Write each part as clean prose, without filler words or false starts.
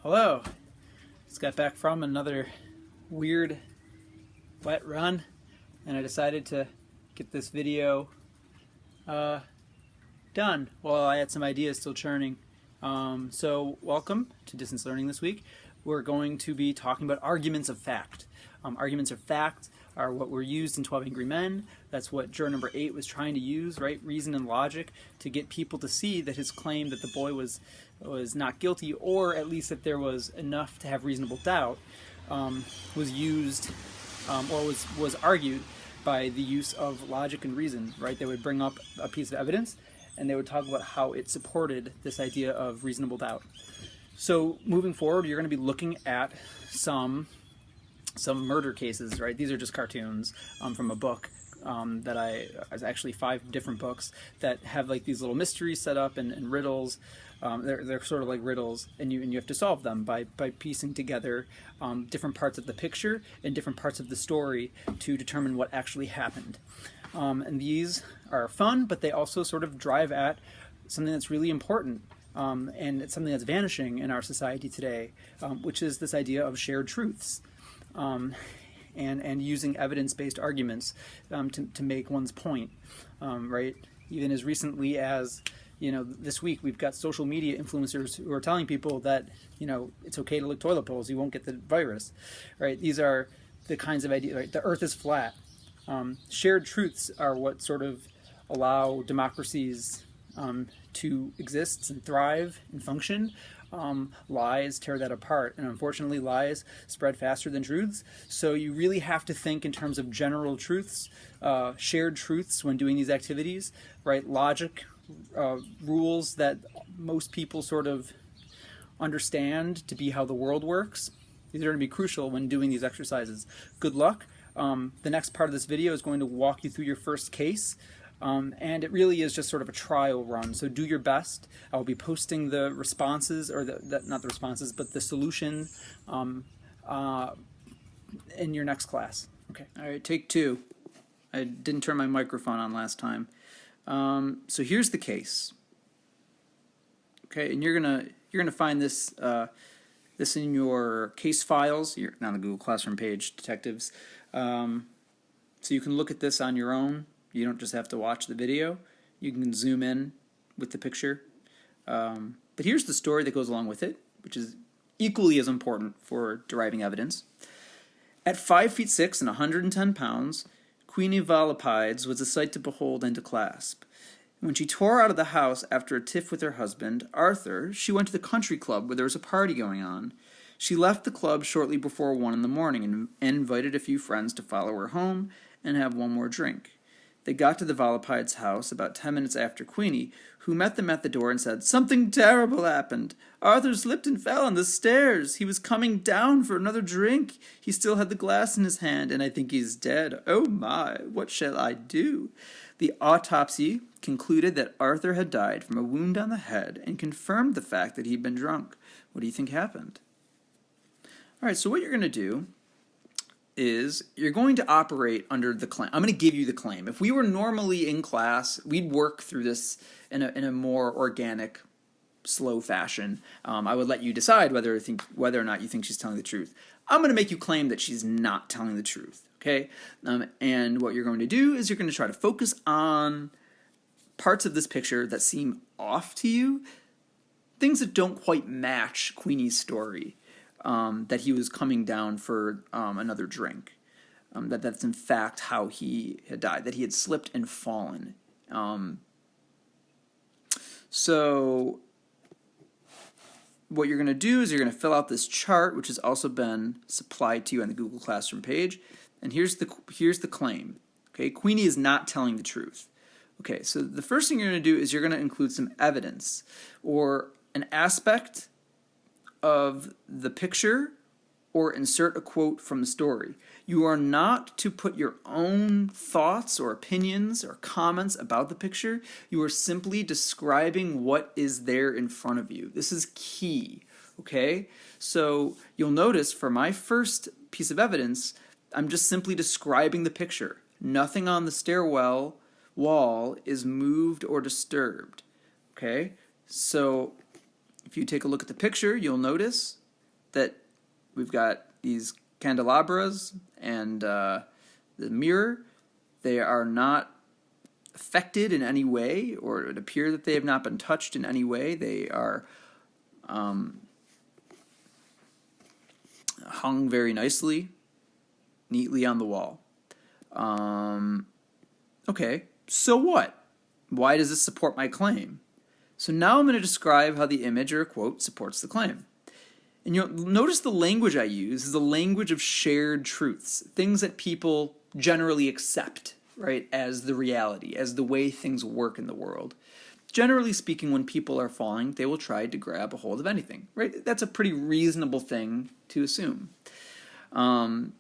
Hello. Just got back from another weird wet run, and I decided to get this video done while I had some ideas still churning. So welcome to Distance Learning this week. We're going to be talking about arguments of fact. Arguments of fact are what were used in 12 Angry Men. That's what juror number 8 was trying to use, right? Reason and logic to get people to see that his claim that the boy was not guilty, or at least that there was enough to have reasonable doubt, was used or was argued by the use of logic and reason, right? They would bring up a piece of evidence and they would talk about how it supported this idea of reasonable doubt. So moving forward, you're going to be looking at some murder cases, right? These are just cartoons from a book it's actually 5 different books that have like these little mysteries set up and riddles. They're sort of like riddles, and you have to solve them by piecing together different parts of the picture and different parts of the story to determine what actually happened. And these are fun, but they also sort of drive at something that's really important. And it's something that's vanishing in our society today, which is this idea of shared truths. And using evidence-based arguments to make one's point, right? Even as recently as, this week we've got social media influencers who are telling people that, it's okay to lick toilet bowls, you won't get the virus, right? These are the kinds of ideas, right? The earth is flat. Shared truths are what sort of allow democracies to exist and thrive and function. Lies tear that apart, and unfortunately lies spread faster than truths, so you really have to think in terms of general truths, shared truths when doing these activities, right? Logic, rules that most people sort of understand to be how the world works. These are going to be crucial when doing these exercises. Good luck. The next part of this video is going to walk you through your first case. And it really is just sort of a trial run, so do your best. I'll be posting the responses, or not the responses, but the solution in your next class. Okay, all right, take 2. I didn't turn my microphone on last time. So here's the case. Okay, and you're gonna find this this in your case files. You're on the Google Classroom page, detectives. So you can look at this on your own. You don't just have to watch the video. You can zoom in with the picture. But here's the story that goes along with it, which is equally as important for deriving evidence. At 5 feet 6 and 110 pounds, Queenie Volapydes was a sight to behold and to clasp. When she tore out of the house after a tiff with her husband, Arthur, she went to the country club where there was a party going on. She left the club shortly before 1 in the morning and invited a few friends to follow her home and have one more drink. They got to the Volapydes' house about 10 minutes after Queenie, who met them at the door and said, "Something terrible happened. Arthur slipped and fell on the stairs. He was coming down for another drink. He still had the glass in his hand, and I think he's dead. Oh my, what shall I do?" The autopsy concluded that Arthur had died from a wound on the head and confirmed the fact that he'd been drunk. What do you think happened? All right, so what you're going to do is you're going to operate under the claim. I'm going to give you the claim. If we were normally in class, we'd work through this in a more organic, slow fashion. I would let you decide whether or not you think she's telling the truth. I'm going to make you claim that she's not telling the truth, okay? And what you're going to do is you're going to try to focus on parts of this picture that seem off to you, things that don't quite match Queenie's story. That he was coming down for another drink. That's in fact how he had died, that he had slipped and fallen. So what you're going to do is you're going to fill out this chart, which has also been supplied to you on the Google Classroom page. And here's the claim. Okay, Queenie is not telling the truth. Okay, so the first thing you're going to do is you're going to include some evidence or an aspect of the picture, or insert a quote from the story. You are not to put your own thoughts or opinions or comments about the picture. You are simply describing what is there in front of you. This is key, okay? So you'll notice for my first piece of evidence, I'm just simply describing the picture. Nothing on the stairwell wall is moved or disturbed, okay? So if you take a look at the picture, you'll notice that we've got these candelabras and the mirror. They are not affected in any way, or it appears that they have not been touched in any way. They are hung very nicely, neatly on the wall. Okay, so what? Why does this support my claim? So now I'm going to describe how the image or quote supports the claim. And you'll notice the language I use is the language of shared truths, things that people generally accept, right, as the reality, as the way things work in the world. Generally speaking, when people are falling, they will try to grab a hold of anything, right? That's a pretty reasonable thing to assume. And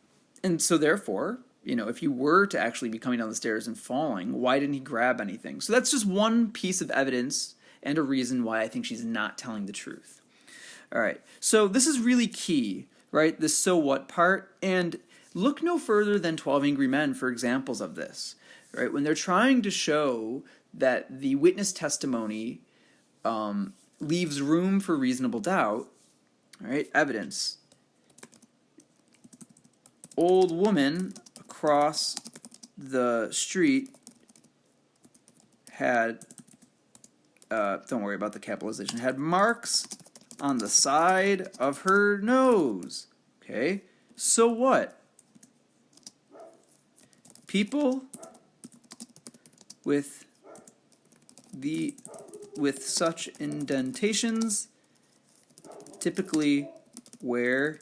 so therefore, if you were to actually be coming down the stairs and falling, why didn't he grab anything? So that's just one piece of evidence and a reason why I think she's not telling the truth. All right, so this is really key, right? The so what part, and look no further than 12 Angry Men for examples of this, right? When they're trying to show that the witness testimony leaves room for reasonable doubt, right? Evidence. Old woman across the street had, don't worry about the capitalization, had marks on the side of her nose. Okay, so what? People with such indentations typically wear,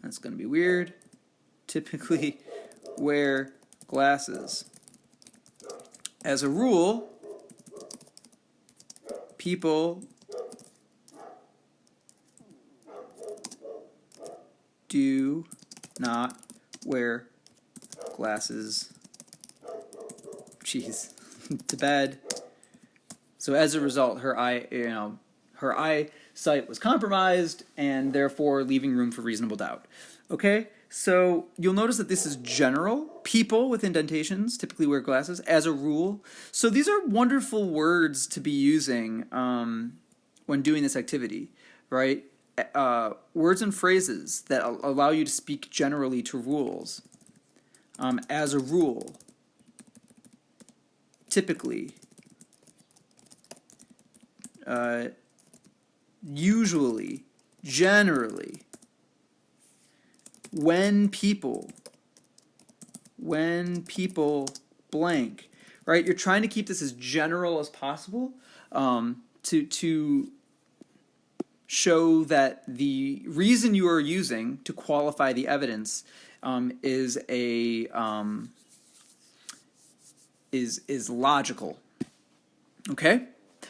that's going to be weird, typically wear glasses. As a rule, people do not wear glasses, to bed. So as a result, her eyesight was compromised, and therefore leaving room for reasonable doubt. Okay, so you'll notice that this is general. People with indentations typically wear glasses as a rule. So these are wonderful words to be using when doing this activity, right? Words and phrases that allow you to speak generally to rules. As a rule, typically, usually, generally, when people blank, right? You're trying to keep this as general as possible to show that the reason you are using to qualify the evidence is logical. Okay?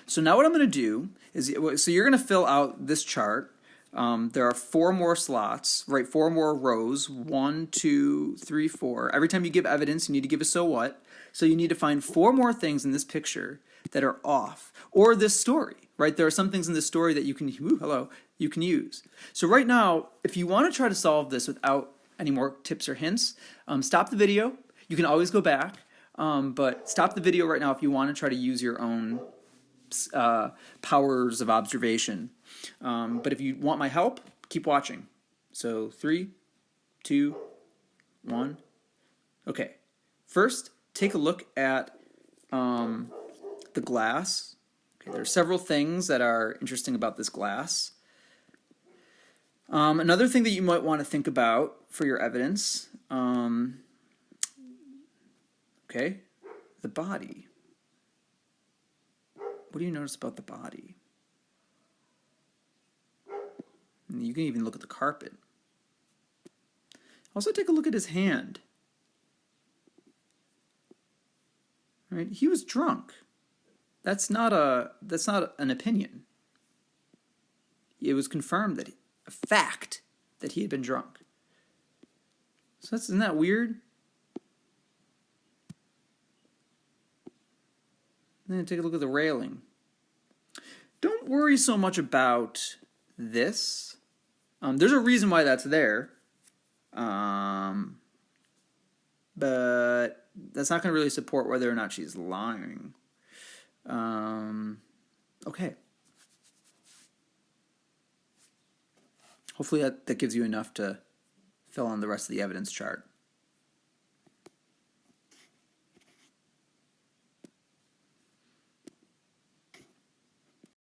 So now what I'm going to do is, so you're going to fill out this chart. There are 4 more slots, right? 4 more rows. 1, 2, 3, 4. Every time you give evidence, you need to give a so what. So you need to find 4 more things in this picture that are off, or this story, right? There are some things in this story that you can use. So right now, if you want to try to solve this without any more tips or hints, stop the video. You can always go back, but stop the video right now if you want to try to use your own powers of observation. But if you want my help, keep watching. So 3, 2, 1. Okay. First, take a look at the glass. Okay, there are several things that are interesting about this glass. Another thing that you might want to think about for your evidence, okay, the body. What do you notice about the body? You can even look at the carpet. Also take a look at his hand. Right? He was drunk. That's not an opinion. It was confirmed that a fact that he had been drunk. So isn't that weird? Then take a look at the railing. Don't worry so much about this. There's a reason why that's there. But that's not going to really support whether or not she's lying. Okay. Hopefully that gives you enough to fill on the rest of the evidence chart.